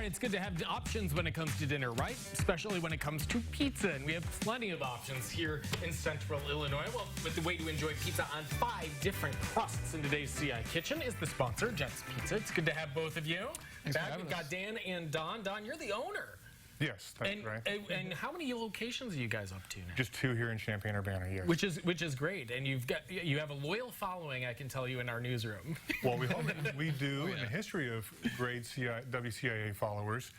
it's good to have options when it comes to dinner, right? Especially when it comes to pizza. And we have plenty of options here in Central Illinois. Well, with the way to enjoy pizza on 5 different crusts. And today's CI Kitchen is the sponsor, Jet's Pizza. It's good to have both of you. Back, we've got Dan and Don. Don, you're the owner. Yes, that's right. And how many locations are you guys up to now? Just 2 here in Champaign-Urbana, yes. Which is great, and you have a loyal following, I can tell you, in our newsroom. Well, we hope that we do in the history of great WCIA followers,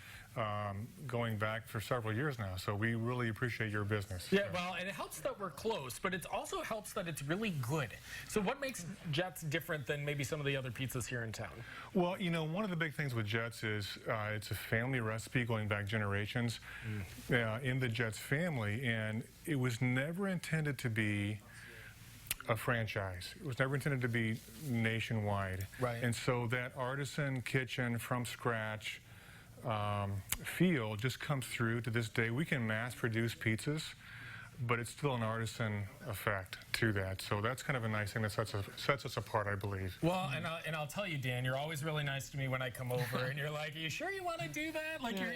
going back for several years now. So we really appreciate your business. Yeah, well, and it helps that we're close, but it also helps that it's really good. So what makes Jet's different than maybe some of the other pizzas here in town? Well, you know, one of the big things with Jet's is it's a family recipe going back generations in the Jet's family, and it was never intended to be a franchise. It was never intended to be nationwide. Right. And so that artisan kitchen from scratch feel just comes through to this day. We can mass produce pizzas, but it's still an artisan effect to that. So that's kind of a nice thing that sets us apart, I believe. Well, and I'll tell you, Dan, you're always really nice to me when I come over, and you're like, "Are you sure you want to do that?" Like you're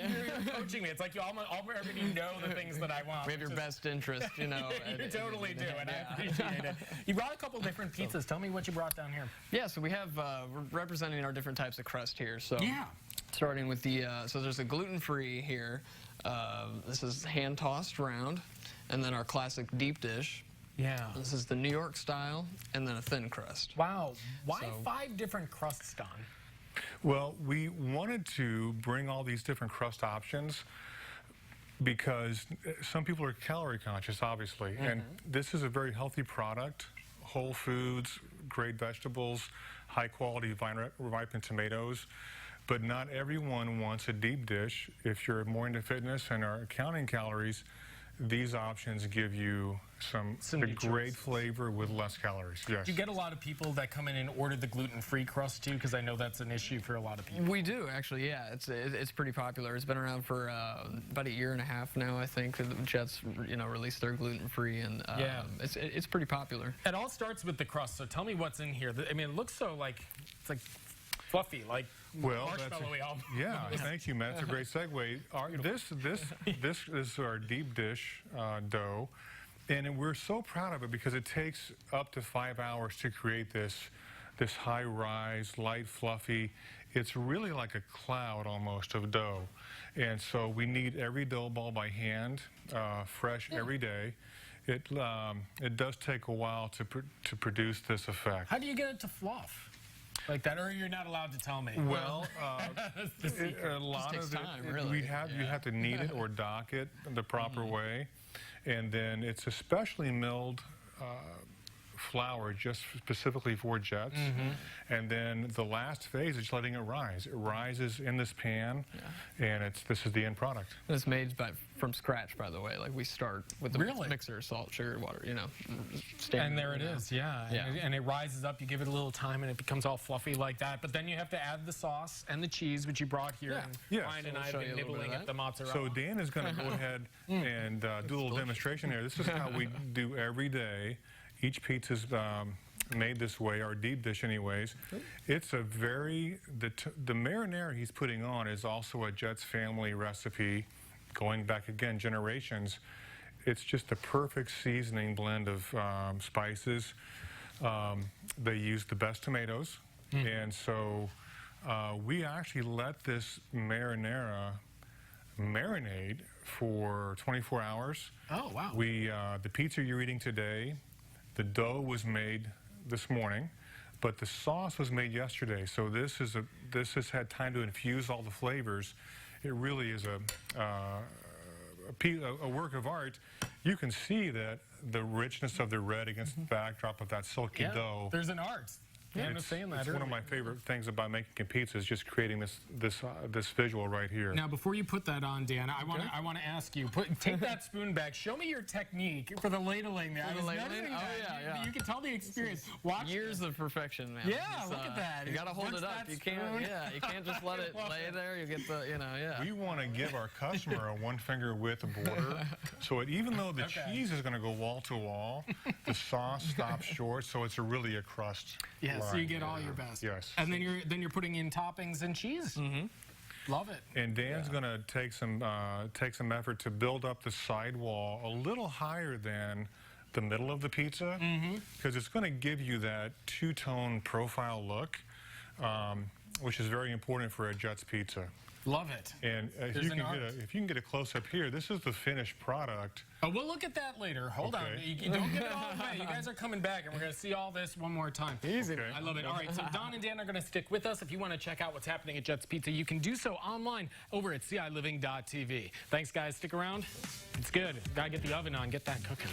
coaching me. It's like you already know the things that I want. We have your best interest, you know. You totally do, and I appreciate it. You brought a couple different pizzas. Tell me what you brought down here. Yeah, so we have we're representing our different types of crust here. So yeah. Starting with the so there's a gluten-free here. This is hand-tossed round, and then our classic deep dish. Yeah. This is the New York style, and then a thin crust. Wow. Why 5 different crusts, Don? Well, we wanted to bring all these different crust options because some people are calorie conscious, obviously, and this is a very healthy product. Whole foods, great vegetables, high quality vine-ripened tomatoes. But not everyone wants a deep dish. If you're more into fitness and are counting calories, these options give you some great flavor with less calories. Yes. Do you get a lot of people that come in and order the gluten-free crust too? Because I know that's an issue for a lot of people. We do, actually, yeah. It's pretty popular. It's been around for about 1.5 years now, I think. Jet's, released their gluten-free, and it's pretty popular. It all starts with the crust. So tell me what's in here. I mean, it looks so it's like fluffy, like marshmallowy. Yeah, thank you, Matt. It's a great segue. This is our deep dish dough, and we're so proud of it because it takes up to 5 hours to create this high-rise, light, fluffy. It's really like a cloud almost of dough, and so we knead every dough ball by hand, fresh every day. It does take a while to produce this effect. How do you get it to fluff like that, or you're not allowed to tell me? Well, a lot of time, it, really. you have to knead it or dock it the proper way, and then it's especially milled flour just specifically for Jet's, and then the last phase is letting it rise. It rises in this pan, and this is the end product. And it's made from scratch, by the way. Like we start with the mixer, salt, sugar, water, And there it is, yeah. And it rises up. You give it a little time, and it becomes all fluffy like that. But then you have to add the sauce and the cheese, which you brought here. And Ryan and I have been nibbling at the mozzarella. So Dan is going to go ahead and do a little demonstration here. This is how we do every day. Each pizza's made this way, our deep dish anyways. It's a the marinara he's putting on is also a Jet's family recipe, going back again generations. It's just the perfect seasoning blend of spices. They use the best tomatoes, and so we actually let this marinara marinate for 24 hours. Oh, wow. The pizza you're eating today, the dough was made this morning, but the sauce was made yesterday. So this has had time to infuse all the flavors. It really is a work of art. You can see that the richness of the red against the backdrop of that silky dough. There's an art. Yeah, it's one of my favorite things about making pizza is just creating this visual right here. Now, before you put that on, Dan, I want to ask you, take that spoon back. Show me your technique for the ladling there. You can tell the experience. Watch years of perfection, man. Yeah, look at that. You got to hold it up. You can't just let it lay there. You get the, We want to give our customer a one-finger width border. So even though the cheese is going to go wall to wall, the sauce stops short, so it's really a crust. Yes. So you get all your best. Yes. And then you're putting in toppings and cheese. Love it. And Dan's going to take some effort to build up the sidewall a little higher than the middle of the pizza, because it's going to give you that two-tone profile look, which is very important for a Jet's pizza. Love it. And if you can get a close-up here, this is the finished product. Oh, we'll look at that later. Hold on. You don't give it all away. You guys are coming back, and we're going to see all this one more time. Easy. Okay. I love it. All right, so Don and Dan are going to stick with us. If you want to check out what's happening at Jet's Pizza, you can do so online over at ciliving.tv. Thanks, guys. Stick around. It's good. Got to get the oven on. Get that cooking.